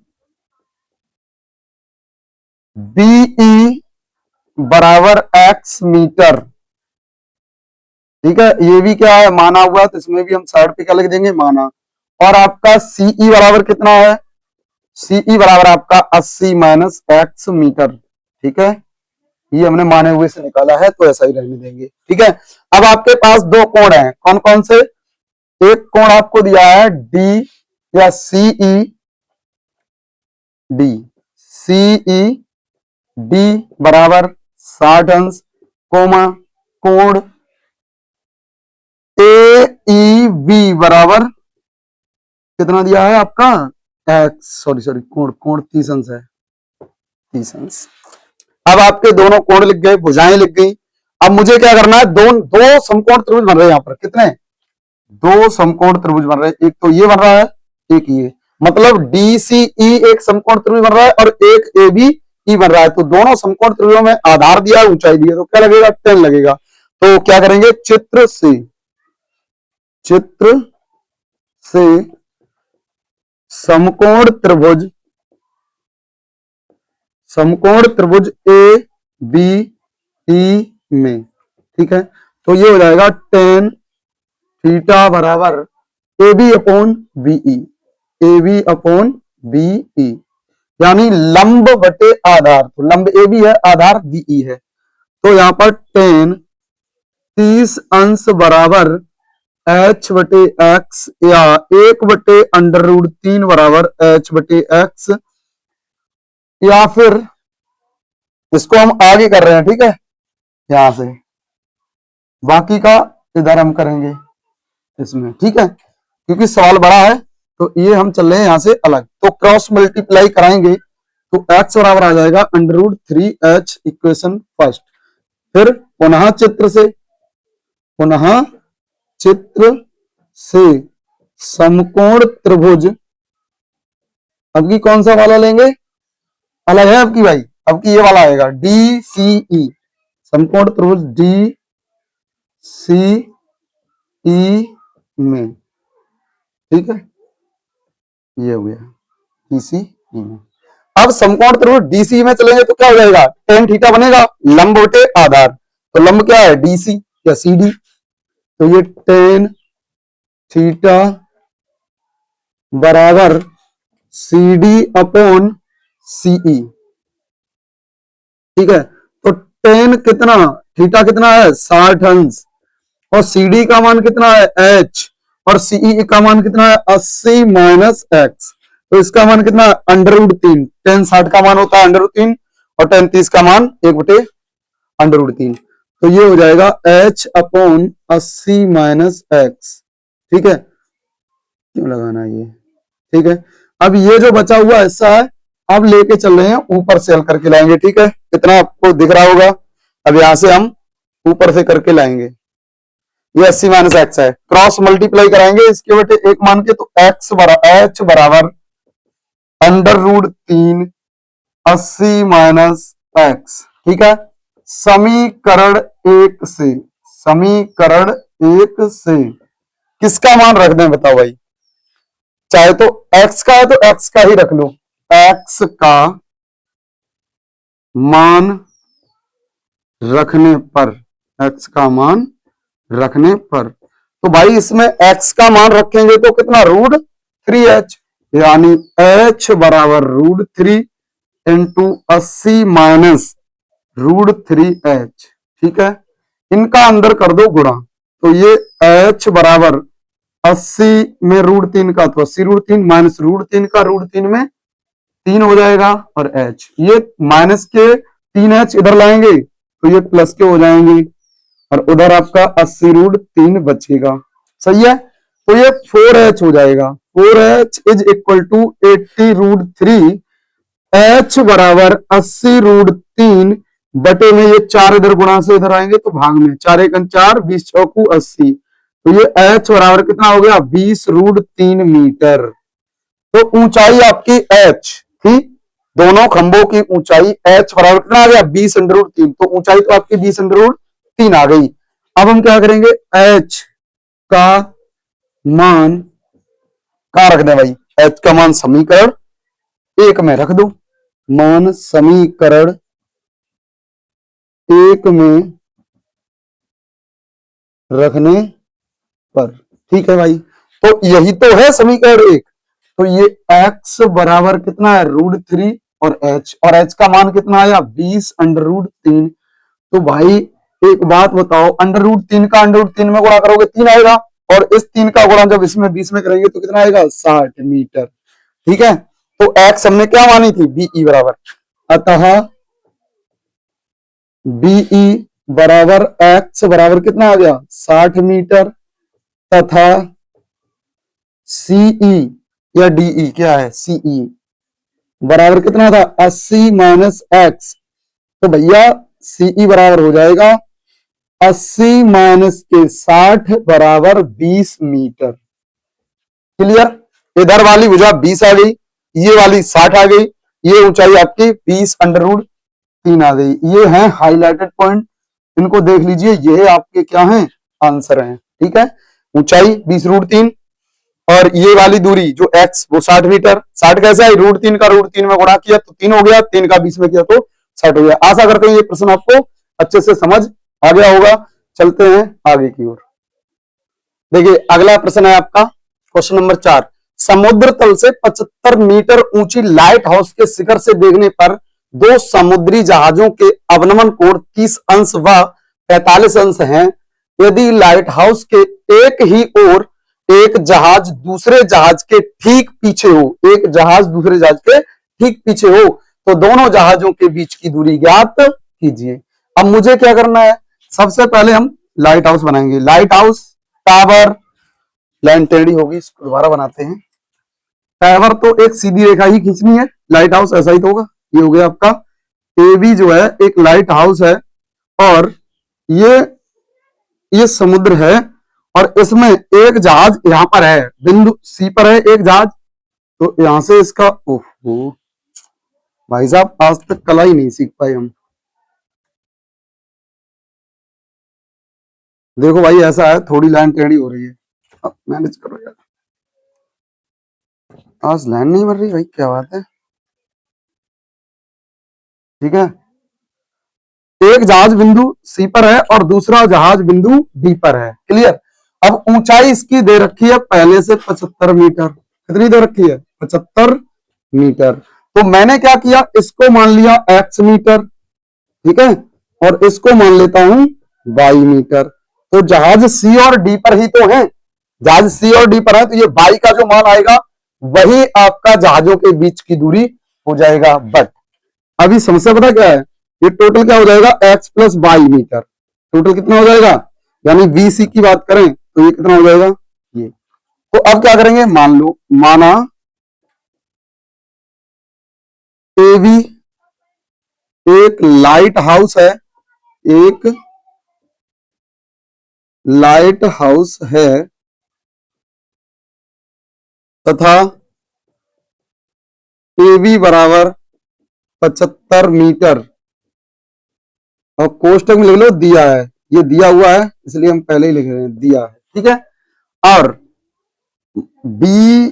BE बराबर x मीटर। ठीक है, ये भी क्या है, माना हुआ, तो इसमें भी हम साइड पे क्या लिख देंगे, माना। और आपका CE बराबर कितना है, CE बराबर आपका 80 माइनस x मीटर। ठीक है, ये हमने माने हुए से निकाला है तो ऐसा ही रहने देंगे। ठीक है, अब आपके पास 2 कोण हैं, कौन कौन से, एक कोण आपको दिया है डी या सीई डी, सीई डी बराबर 60 अंश, कोमा कोण ए ई बी बराबर कितना दिया है आपका एक्स, सॉरी कोण, कोण 30 अंश है, 30 अंश। अब आपके दोनों कोण लिख गए, भुजाएं लिख गई। अब मुझे क्या करना है, दो समकोण त्रिभुज बन रहे हैं यहाँ पर, कितने, दो समकोण त्रिभुज बन रहे हैं, एक तो ये बन रहा है, एक ये, मतलब DCE एक समकोण त्रिभुज बन रहा है और एक ABE बन रहा है। तो दोनों समकोण त्रिभुजों में आधार दिया है, ऊंचाई दी है, तो क्या लगेगा, 10 लगेगा। तो क्या करेंगे, चित्र से समकोण त्रिभुज ABE में, ठीक है, तो ये हो जाएगा tan थीटा बराबर AB अपॉन BE, यानी लंब बटे आधार, तो लंब AB है, आधार BE है, तो यहां पर tan 30 अंश बराबर h बटे x या 1/√3 बराबर h बटे x, या फिर इसको हम आगे कर रहे हैं, ठीक है, यहां से, बाकी का इधर हम करेंगे इसमें, ठीक है, क्योंकि सवाल बड़ा है, तो ये हम चल रहे हैं यहां से अलग। तो क्रॉस मल्टीप्लाई कराएंगे तो x बराबर आ जाएगा √3h इक्वेशन फर्स्ट, फिर पुनः चित्र से समकोण त्रिभुज, अब की कौन सा वाला लेंगे, अलग है अब की भाई, अब की ये वाला आएगा DCE, समकोण त्रिभुज DCE में, ठीक है, ये हो गया DCE में। अब समकोण त्रिभुज DCE में चलेंगे तो क्या हो जाएगा, tan थीटा बनेगा, लंब बटे आधार, तो लंब क्या है, DC या CD, तो ये tan थीटा बराबर CD अपॉन CE, ठीक है, तो tan कितना, थीटा कितना है 60 अंश, और CD का मान कितना है h, और CE का मान कितना है 80 माइनस x, तो इसका मान कितना है √3, tan 60 का मान होता है √3 और tan 30 का मान 1/√3, तो ये हो जाएगा h अपॉन 80 माइनस x, ठीक है, क्यों लगाना ये, ठीक है। अब ये जो बचा हुआ हिस्सा है, अब लेके चल रहे हैं ऊपर से हल करके लाएंगे, ठीक है, कितना आपको दिख रहा होगा, अब यहां से हम ऊपर से करके लाएंगे, ये 80 माइनस एक्स है, क्रॉस मल्टीप्लाई कराएंगे इसके बटे एक मान के, तो h बराबर √3 80 माइनस एक्स, ठीक है। समीकरण एक से किसका मान रख दें, बताओ भाई, चाहे तो x का है तो x का ही रख लो, x का मान रखने पर, तो भाई इसमें x का मान रखेंगे तो कितना, √3h, यानी h बराबर √3 इंटू 80 माइनस √3h, ठीक है, इनका अंदर कर दो गुणा, तो ये h बराबर 80 में √3 का, तो 80 √3 माइनस √3 का √3 में 3 हो जाएगा, और h, ये माइनस के 3h इधर लाएंगे तो ये प्लस के हो जाएंगे, और उधर आपका 80 √3 बचेगा, सही है, तो ये 4h हो जाएगा, 4h is equal to 80 √3, h बराबर 80 √3 बटे में ये 4 इधर गुणा से इधर आएंगे तो भाग में, 4 × 4 20 चौकू 80, तो ये h बराबर कितना हो गया, 20 √3 मीटर। तो ऊंचाई आपकी h थी, दोनों खंभों की ऊंचाई h बराबर कितना आ गया, 20 √3, तो ऊंचाई तो आपकी 20 √3 आ गई। अब हम क्या करेंगे, h का मान कहां रख दें भाई, h का मान समीकरण एक में रख दो, मान समीकरण एक में रखने पर, ठीक है भाई, तो यही तो है समीकरण एक, तो ये x बराबर कितना है √3 और h का मान कितना आया 20 √3, तो भाई एक बात बताओ, √3 का √3 में गुणा करोगे 3 आएगा, और इस 3 का गुणा जब इसमें 20 में करेंगे तो कितना आएगा 60 मीटर, ठीक है। तो x हमने क्या मानी थी, BE बराबर, अतः BE बराबर x बराबर कितना आ गया 60 मीटर, तथा सीई या डीई क्या है, सीई बराबर कितना था 80 माइनस एक्स। तो भैया सीई बराबर हो जाएगा 80 माइनस के 60 बराबर 20 मीटर। क्लियर। इधर वाली भुजा 20 आ गई, ये वाली 60 आ गई, ये ऊंचाई आपकी 20√3 आ गई। ये है हाईलाइटेड पॉइंट, इनको देख लीजिए, ये आपके क्या हैं, आंसर हैं। ठीक है, ऊंचाई 20√3 और ये वाली दूरी जो x वो 60 मीटर। 60 कैसे है, √3 का √3 में गुणा किया तो 3 हो गया, 3 का 20 में किया तो 60 हो गया। आशा करते हैं ये प्रश्न आपको अच्छे से समझ आ गया होगा। चलते हैं आगे की ओर। देखिए अगला प्रश्न है आपका क्वेश्चन नंबर 4। समुद्र तल से 75 मीटर ऊंची लाइट हाउस के शिखर से देखने पर दो समुद्री जहाजों के अवनमन कोण 30 अंश व 45 अंश हैं। यदि लाइट हाउस के एक ही ओर एक जहाज दूसरे जहाज के ठीक पीछे हो, एक जहाज दूसरे जहाज के ठीक पीछे हो, तो दोनों जहाजों के बीच की दूरी ज्ञात कीजिए। अब मुझे क्या करना है, सबसे पहले हम लाइट हाउस बनाएंगे। लाइट हाउस टावर, लाइन टेढ़ी होगी, इसको दोबारा बनाते हैं। टावर तो एक सीधी रेखा ही खींचनी है, लाइट हाउस ऐसा ही तो होगा। ये हो गया आपका ए बी जो है एक लाइट हाउस है, और ये समुद्र है, और इसमें एक जहाज यहां पर है, बिंदु सी पर है एक जहाज, तो यहां से इसका ओहो भाई साहब आज तक कला ही नहीं सीख पाए हम। देखो भाई ऐसा है, थोड़ी लाइन टेढ़ी हो रही है, अब मैनेज करो यार। आज लाइन नहीं बन रही भाई, क्या बात है। ठीक है, एक जहाज बिंदु सी पर है और दूसरा जहाज बिंदु डी पर है। क्लियर। अब ऊंचाई इसकी दे रखी है पहले से 75 मीटर। कितनी दे रखी है, 75 मीटर। तो मैंने क्या किया, इसको मान लिया x मीटर, ठीक है, और इसको मान लेता हूं y मीटर। तो जहाज सी और डी पर ही तो है, जहाज सी और डी पर है, तो ये y का जो मान आएगा वही आपका जहाजों के बीच की दूरी हो जाएगा। बट अभी समस्या पता क्या है, ये टोटल क्या हो जाएगा x plus Y metre. Total कितना हो जाएगा, यानी बी सी की बात करें तो ये कितना हो जाएगा, ये। तो अब क्या करेंगे, मान लो, माना ए बी एक लाइट हाउस है, एक लाइट हाउस है, तथा ए बी बराबर 75 मीटर, और कोष्टक में लिख लो दिया है, ये दिया हुआ है इसलिए हम पहले ही लिख रहे हैं, दिया है। ठीक है, और बी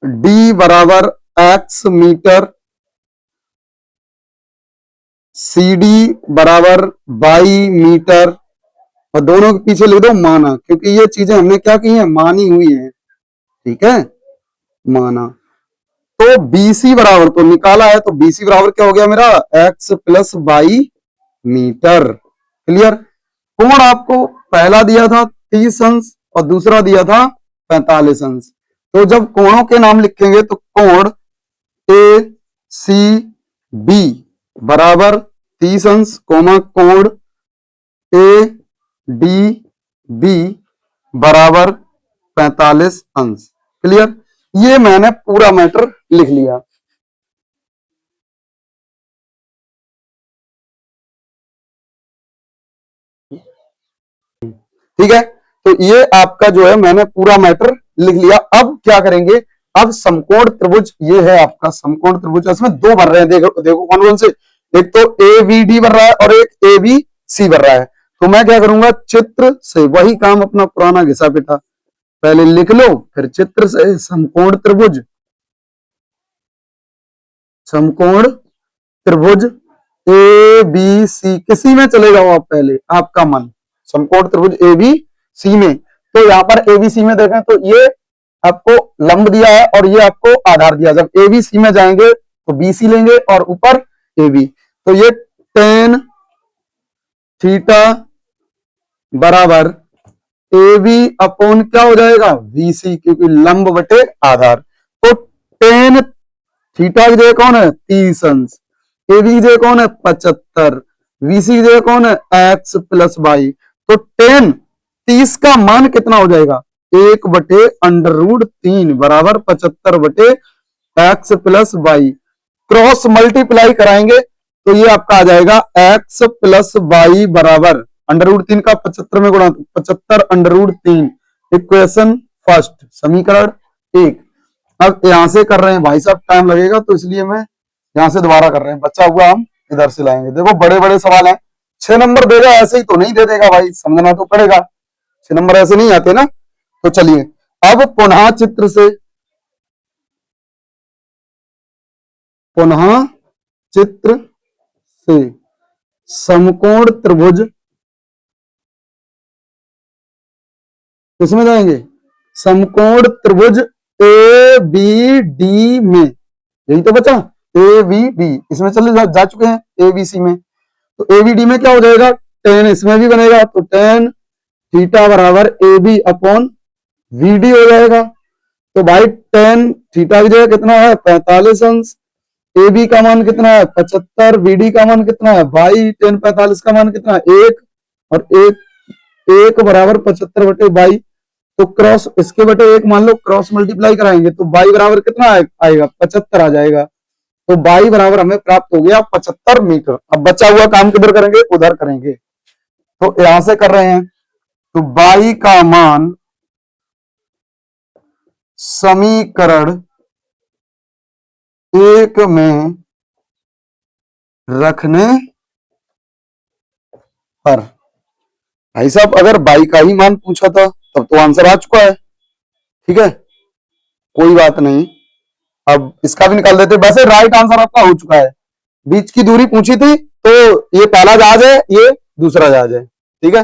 डी बराबर x मीटर, सी डी बराबर y मीटर, और दोनों के पीछे लिख दो माना, क्योंकि ये चीजें हमने क्या की हैं, मानी हुई हैं। ठीक है, माना। तो BC बराबर तो निकाला है, तो BC बराबर क्या हो गया मेरा, x plus Y metre. Clear. कोण आपको पहला दिया था 30 अंश और दूसरा दिया था 45 अंश। तो जब कोणों के नाम लिखेंगे तो कोण ए सी बी बराबर 30 अंश, कोमा कोण ए डी बी बराबर 45 अंश। क्लियर। ये मैंने पूरा मैटर लिख लिया। ठीक है, तो ये आपका जो है मैंने पूरा मैटर लिख लिया। अब क्या करेंगे, अब समकोण त्रिभुज, ये है आपका समकोण त्रिभुज, इसमें दो बन रहे हैं, देखो देखो कौन कौन से, एक तो ए बी डी बन रहा है और एक ए बी सी बन रहा है। तो मैं क्या करूंगा, चित्र से वही काम अपना पुराना घिसा पिटा, पहले लिख लो फिर चित्र से समकोण त्रिभुज, समकोण त्रिभुज ए बी सी, किसी में चले जाओ आप, पहले आपका मन, समकोण त्रिभुज ए बी सी में। तो यहाँ पर एबीसी में देखें तो ये आपको लंब दिया है और ये आपको आधार दिया। जब एबीसी में जाएंगे तो बीसी लेंगे और ऊपर एबी, तो ये टेन थीटा बराबर ए बी अपॉन क्या हो जाएगा, बीसी, क्योंकि लंब बटे आधार। तो टेन थीटा की जगह कौन है 30 अंश, ए बी की जगह कौन है 75, बीसी की जगह कौन है x प्लस वाई। तो टेन 30 का मान कितना हो जाएगा, 1/√3 बराबर 75/x plus Y. Cross multiply कराएंगे तो ये आपका आ जाएगा x प्लस वाई बराबर √3 का 75 में गुणा, 75 √3। इक्वेशन फर्स्ट, समीकरण 1। अब यहां से कर रहे हैं भाई साहब, टाइम लगेगा तो इसलिए मैं यहां से दोबारा कर रहे हैं, बच्चा हुआ हम इधर से लाएंगे। देखो बड़े बड़े सवाल हैं, 6 नंबर देगा, ऐसे ही तो नहीं दे देगा भाई, समझना तो पड़ेगा, 6 नंबर ऐसे नहीं आते ना। तो चलिए अब पुनः चित्र से, पुनः चित्र से समकोण त्रिभुज, किसमें जाएंगे, समकोण त्रिभुज ए बी डी में, यही तो बचा, ए बी डी, इसमें चले जा चुके हैं ए बी सी में। तो ए बी डी में क्या हो जाएगा, टेन इसमें भी बनेगा, तो टेन थीटा बराबर A B upon V D हो जाएगा। तो भाई टेन थीटा की जगह कितना है, 45 अंश, ए बी का मान कितना है 75, बी डी का मान कितना है भाई, टेन 45 का मान कितना है 1, और एक बराबर 75/22। तो क्रॉस इसके बटे 1 मान लो, क्रॉस मल्टीप्लाई कराएंगे तो बाई बराबर कितना आएगा 75 आ जाएगा। तो बाई बराबर हमें प्राप्त हो गया 75 मीटर। अब बचा हुआ काम किधर करेंगे, उधर करेंगे। तो यहां से कर रहे हैं, तो बाई का मान समीकरण 1 में रखने पर, भाई साहब अगर बाई का ही मान पूछा था तब तो आंसर आ चुका है, ठीक है कोई बात नहीं। अब इसका भी निकाल देते, वैसे राइट आंसर आपका हो चुका है। बीच की दूरी पूछी थी तो ये पहला जहाज है, ये दूसरा जहाज है, ठीक है।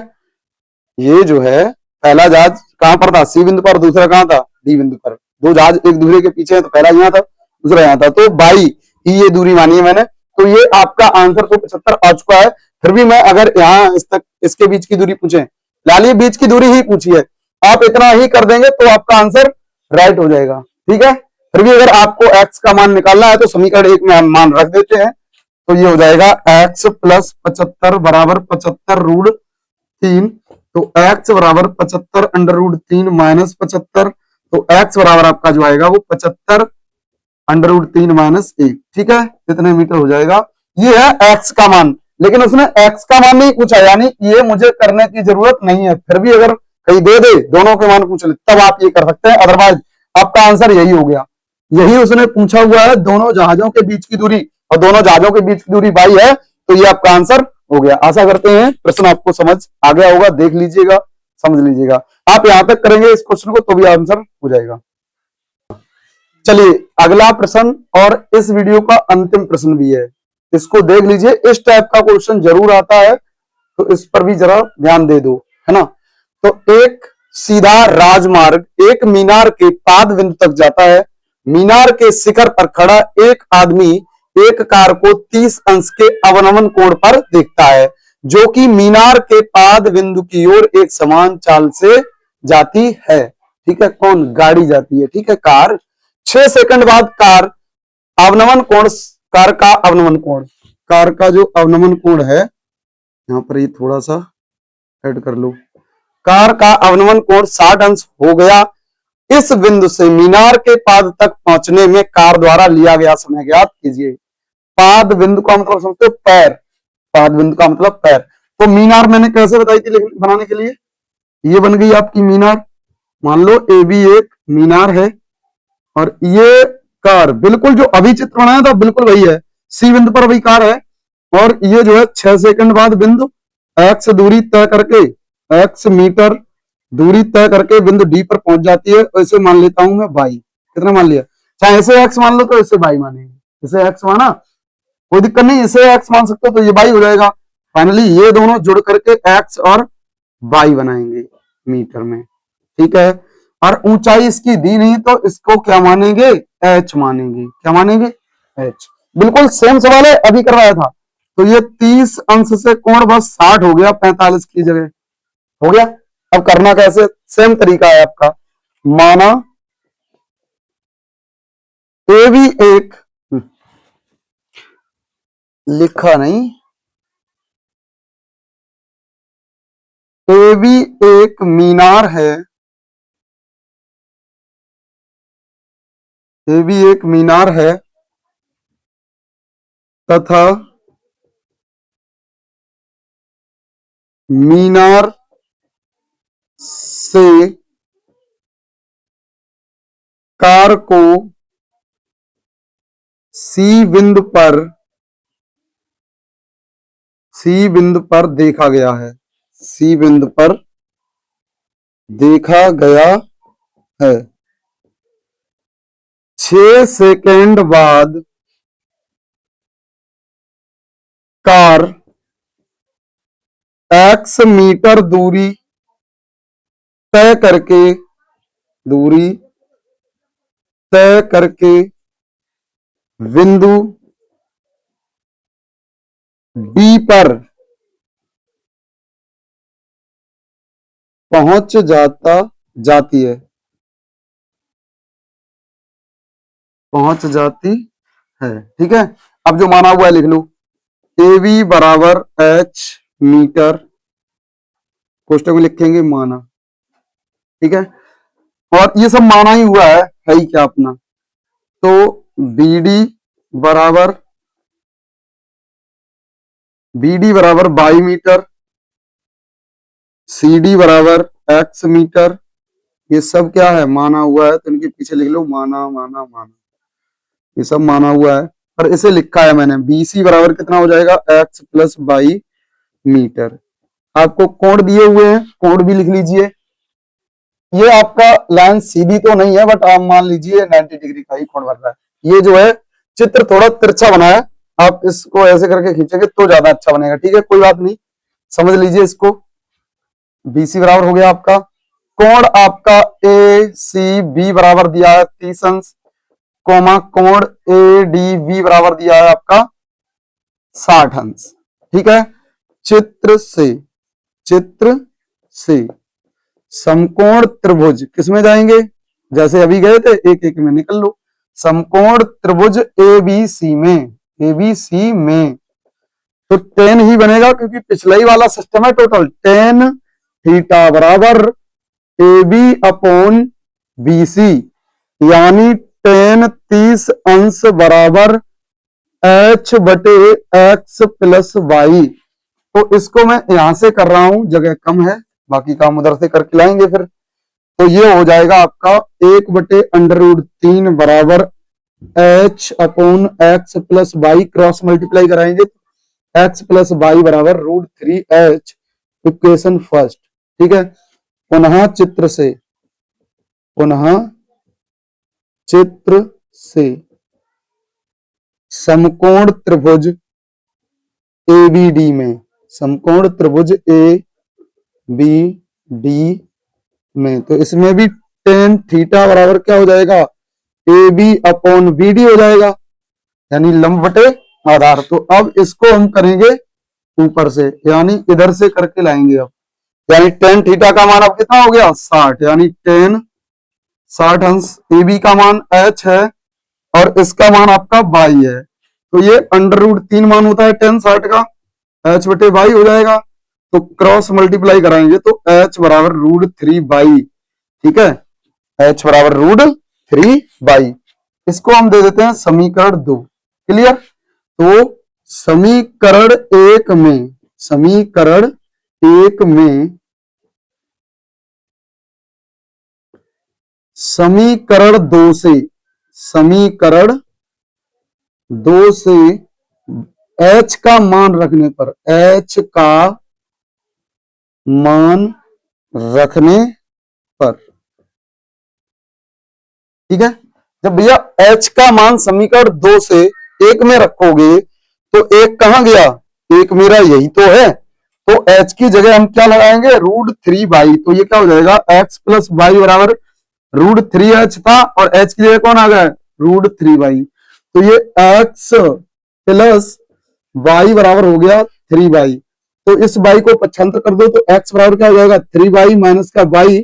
ये जो है पहला जहाज कहां पर था, सी बिंदु पर, दूसरा कहां था डी बिंदु पर। दो जहाज एक दूसरे के पीछे है, तो पहला यहाँ था दूसरा यहाँ था, तो बाई ही ये दूरी मानी है मैंने। तो ये आपका आंसर तो 75 आ चुका है। फिर भी मैं अगर यहाँ इस तक इसके बीच की दूरी पूछे, लाली बीच की दूरी ही पूछी है, आप इतना ही कर देंगे तो आपका आंसर राइट हो जाएगा, ठीक है। फिर भी अगर आपको x का मान निकालना है तो समीकरण 1 में हम मान रख देते हैं। तो ये हो जाएगा x प्लस 75 बराबर 75√3। तो x बराबर 75 √3 माइनस 75। तो x बराबर आपका जो आएगा वो 75 √3 माइनस 1, ठीक है, कितने मीटर हो जाएगा। ये है x का मान, लेकिन उसने x का मान नहीं पूछा, यानी ये मुझे करने की जरूरत नहीं है। फिर भी अगर कहीं दे दे दोनों के मान पूछ ले तब आप ये कर सकते हैं, अदरवाइज आपका आंसर यही हो गया। यही उसने पूछा हुआ है, दोनों जहाजों के बीच की दूरी, और दोनों जहाजों के बीच की दूरी बाई है, तो ये आपका आंसर हो गया। आशा करते हैं प्रश्न आपको समझ आ गया होगा, देख लीजिएगा, समझ लीजिएगा। आप यहां तक करेंगे इस क्वेश्चन को तो भी आंसर हो जाएगा। चलिए अगला प्रश्न, और इस वीडियो का अंतिम प्रश्न भी है, इसको देख लीजिए। इस टाइप का क्वेश्चन जरूर आता है, तो इस पर भी जरा ध्यान दे दो, है ना। तो एक सीधा राजमार्ग एक मीनार के पाद बिंदु तक जाता है। मीनार के शिखर पर खड़ा एक आदमी एक कार को 30 अंश के अवनमन कोण पर देखता है, जो कि मीनार के पाद बिंदु की ओर एक समान चाल से जाती है, ठीक है। कौन, गाड़ी जाती है, ठीक है, कार। 6 सेकंड बाद कार अवनमन कोण, कार का अवनमन कोण, कार का जो अवनमन कोण है, यहां पर ये थोड़ा सा ऐड कर लो, कार का अवनमन कोण 60 अंश हो गया। इस बिंदु से मीनार के पाद तक पहुंचने में कार द्वारा लिया गया समय ज्ञात कीजिए। पाद बिंदु का मतलब समझते हो, पैर, पाद बिंदु का मतलब पैर। तो मीनार मैंने कैसे बताई थी बनाने के लिए, ये बन गई आपकी मीनार। मान लो ए बी एक मीनार है, और ये कार बिल्कुल जो अभी चित्र बनाया था बिल्कुल वही है, सी बिंदु पर वही कार है। और ये जो है 6 सेकंड बाद बिंदु एक्स दूरी तय करके, एक्स मीटर दूरी तय करके बिंदु डी पर पहुंच जाती है। और इसे मान लेता हूं मैं बाई, कितना मान लिया, चाहे इसे एक्स मान लो तो इसे बाई मानेंगे, इसे एक्स माना कोई दिक्कत नहीं, इसे एक्स मान सकते हो तो ये बाई हो जाएगा। फाइनली ये दोनों जुड़ करके एक्स और बाई बनाएंगे मीटर में, ठीक है। और ऊंचाई इसकी दी नहीं तो इसको क्या मानेंगे, एच मानेंगे, क्या मानेंगे, एच। बिल्कुल सेम सवाल है, अभी करवाया था। तो ये 30 अंश से कोण बस 60 हो गया, 45 की जगह हो गया। अब करना कैसे, सेम तरीका है आपका। माना ए भी एक, लिखा नहीं, ए भी एक मीनार है, ये भी एक मीनार है तथा मीनार से कार को सी बिंदु पर देखा गया है, सी बिंदु पर देखा गया है। 6 सेकंड बाद कार x मीटर दूरी तय करके बिंदु D पर पहुंच जाती है। ठीक है, अब जो माना हुआ है लिख लो, ए बी बराबर h मीटर, कोष्टक में लिखेंगे माना। ठीक है, और ये सब माना ही हुआ है ही क्या अपना। तो बी डी बराबर 22 मीटर, सी डी बराबर x मीटर, ये सब क्या है माना हुआ है, तो इनके पीछे लिख लो माना माना माना, ये सब माना हुआ है। और इसे लिखा है मैंने BC बराबर कितना हो जाएगा x प्लस 22 मीटर। आपको कोण दिए हुए हैं, कोण भी लिख लीजिए। ये आपका लाइन सीधी तो नहीं है, बट आप मान लीजिए 90 डिग्री का ही कोण बन रहा है। ये जो है चित्र थोड़ा तिरछा बना है, आप इसको ऐसे करके खींचेंगे तो ज्यादा अच्छा बनेगा। ठीक है, कोई बात नहीं, समझ लीजिए इसको। BC बराबर हो गया आपका, कोण आपका ACB बराबर दिया है 30 अंश, कोमा कोण ADB बराबर दिया है आपका 60 अंश। ठीक है, चित्र से समकोण त्रिभुज किसमें जाएंगे, जैसे अभी गए थे एक एक में निकल लो। समकोण त्रिभुज ABC में तो tan ही बनेगा, क्योंकि पिछला ही वाला सिस्टम है टोटल। tan थीटा बराबर AB अपॉन BC, यानी tan 30 अंश बराबर H बटे x प्लस y। तो इसको मैं यहां से कर रहा हूं, जगह कम है, बाकी काम उधर से करके लाएंगे फिर। तो ये हो जाएगा आपका 1 बटे √3 बराबर H upon x plus y, cross multiply कराएंगे x प्लस y बराबर √3h, इक्वेशन फर्स्ट। ठीक है, पुनः चित्र से समकोण त्रिभुज ABD में, समकोण त्रिभुज ABD में, तो इसमें भी tan थीटा बराबर क्या हो जाएगा AB अपॉन BD हो जाएगा, यानी लंब बटे आधार। तो अब इसको हम करेंगे ऊपर से, यानी इधर से करके लाएंगे अब, यानी tan थीटा का मान अब कितना हो गया 60, यानी tan 60 अंश, AB का मान H है और इसका मान आपका y है। तो ये √3 मान होता है tan 60 का, H बटे y हो जाएगा। तो क्रॉस मल्टीप्लाई कराएंगे तो H बराबर √3y। ठीक है, H बराबर √3y। इसको हम दे देते हैं समीकरण 2। क्लियर, तो समीकरण एक में समीकरण दो से H का मान रखने पर, ठीक है, जब भैया H का मान समीकरण 2 से 1 में रखोगे तो 1 कहां गया, 1 मेरा यही तो है, तो H की जगह हम क्या लगाएंगे √3y। तो ये क्या हो जाएगा x प्लस y बराबर √3h था, और H की जगह कौन आ गया √3y। तो ये x प्लस y बराबर हो गया 3y। तो इस y को पक्षांतर कर दो तो x बराबर क्या हो जाएगा 3y माइनस का y,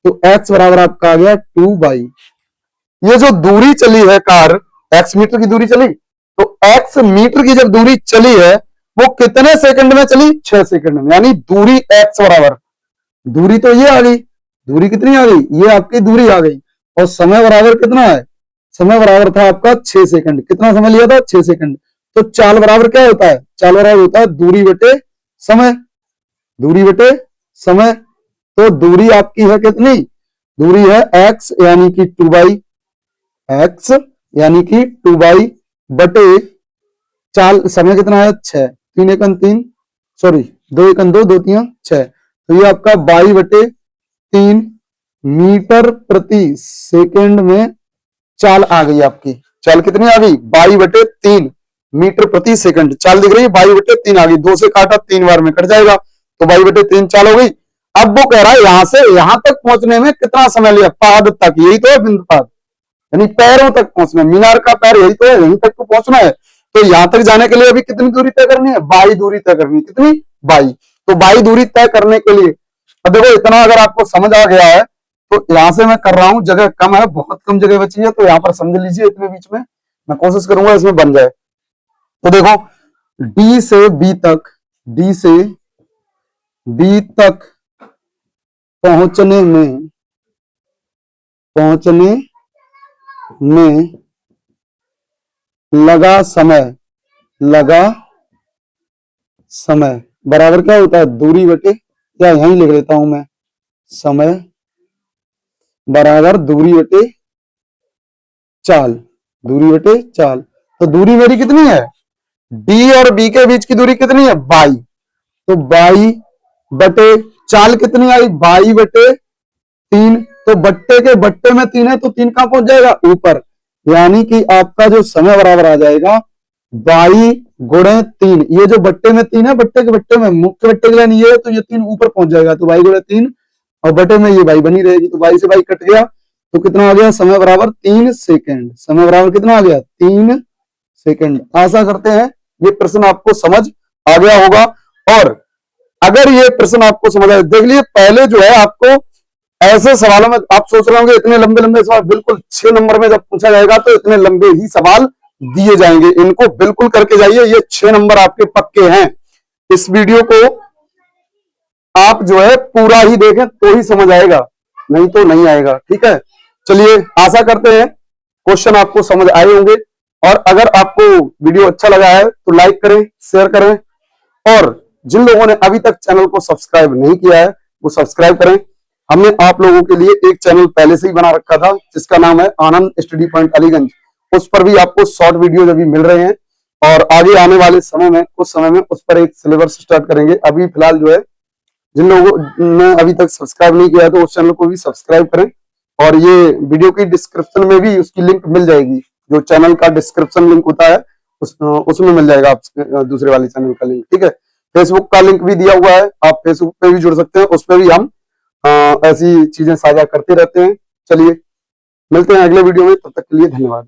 तो x बराबर आपका आ गया 2y। ये जो दूरी चली है कार, x मीटर की दूरी चली, तो x मीटर की जब दूरी चली है वो कितने सेकंड में चली 6 सेकंड में, यानी दूरी x बराबर दूरी तो ये आ गई, दूरी कितनी आ गई, ये आपकी दूरी आ गई। और समय बराबर कितना है, समय बराबर था आपका 6 सेकंड। कितना समय लिया था, 6 सेकंड। तो चाल बराबर क्या होता है, चाल बराबर होता है दूरी बटे समय, दूरी बटे समय। तो दूरी आपकी है कितनी, दूरी है x यानी कि 2 x यानी कि 2 बटे चाल, समय कितना है 6, 3 एकम 3, सॉरी 2 एकम 2, 2 3 6। तो ये आपका 22/3 मीटर प्रति सेकंड में चाल आ गई आपकी। चाल कितनी आ गई, 22/3 मीटर प्रति सेकंड। चाल दिख रही है 22/3 आ गई, 2 से काटा 3 बार में कट जाएगा, तो 22/3 चाल हो गई। अब वो कह रहा है यहां से यहां तक पहुंचने में कितना समय लिया, पाद तक, यही तो है बिंदु पाद, यानी पैरों तक पहुंचना, मीनार का पैर यही तो है, यहीं तक तो पहुंचना है। तो यहां तक जाने के लिए अभी कितनी दूरी तय करनी है, 22 दूरी तय करनी है। कितनी, 22। तो 22 दूरी तय करने के लिए, अब देखो इतना अगर आपको समझ आ गया है तो यहां से मैं कर रहा हूं, जगह कम है, बहुत कम जगह बची है, तो यहां पर समझ लीजिए, इतने बीच में मैं कोशिश करूंगा इसमें बन जाए। तो देखो डी से बी तक, डी से बी तक पहुंचने में, पहुंचने में लगा समय, लगा समय बराबर क्या होता है, दूरी बटे, या यहीं लिख लेता हूं मैं, समय बराबर दूरी बटे चाल, दूरी बटे चाल। तो दूरी मेरी कितनी है, डी और बी के बीच की दूरी कितनी है, 22। तो 22 बटे चाल कितनी आई, 22/3। तो बट्टे के बट्टे में 3 है, तो 3 कहां पहुंच जाएगा, ऊपर। यानी कि आपका जो समय बराबर आ जाएगा 22/3। ये जो बट्टे में 3 है, बट्टे के बट्टे में, मुख्य बट्टे के लिए ये है, तो ये 3 ऊपर पहुंच जाएगा, तो 22/3, और बटे में ये 22 बनी रहेगी, तो 22 से 22 कट गया, तो कितना आ गया, समय बराबर 3 सेकंड। समय बराबर कितना आ गया, 3 सेकंड। आशा करते हैं ये प्रश्न आपको समझ आ गया होगा। और अगर ये प्रश्न आपको समझ आए, देख लीजिए पहले जो है आपको ऐसे सवालों में आप सोच रहे होंगे इतने लंबे लंबे सवाल, बिल्कुल 6 नंबर में जब पूछा जाएगा तो इतने लंबे ही सवाल दिए जाएंगे। इनको बिल्कुल करके जाइए, ये 6 नंबर आपके पक्के हैं। इस वीडियो को आप जो है पूरा ही देखें तो ही समझ आएगा, नहीं तो नहीं आएगा। ठीक है, चलिए आशा करते हैं क्वेश्चन आपको समझ आए होंगे। और अगर आपको वीडियो अच्छा लगा है तो लाइक करें, शेयर करें, और जिन लोगों ने अभी तक चैनल को सब्सक्राइब नहीं किया है वो सब्सक्राइब करें। हमने आप लोगों के लिए एक चैनल पहले से ही बना रखा था जिसका नाम है आनंद स्टडी पॉइंट अलीगंज। उस पर भी आपको शॉर्ट वीडियो अभी मिल रहे हैं, और आगे आने वाले समय में, कुछ समय में उस पर एक सिलेबस स्टार्ट करेंगे। अभी फिलहाल जो है जिन लोगों ने अभी तक सब्सक्राइब नहीं किया है तो उस चैनल को भी सब्सक्राइब करें, और ये वीडियो की डिस्क्रिप्शन में भी उसकी लिंक मिल जाएगी। जो चैनल का डिस्क्रिप्शन लिंक होता है उसमें मिल जाएगा आप दूसरे वाले चैनल का लिंक। ठीक है, फेसबुक का लिंक भी दिया हुआ है, आप फेसबुक पे भी जुड़ सकते हैं, उस पर भी हम ऐसी चीजें साझा करते रहते हैं। चलिए मिलते हैं अगले वीडियो में, तब तक के लिए धन्यवाद।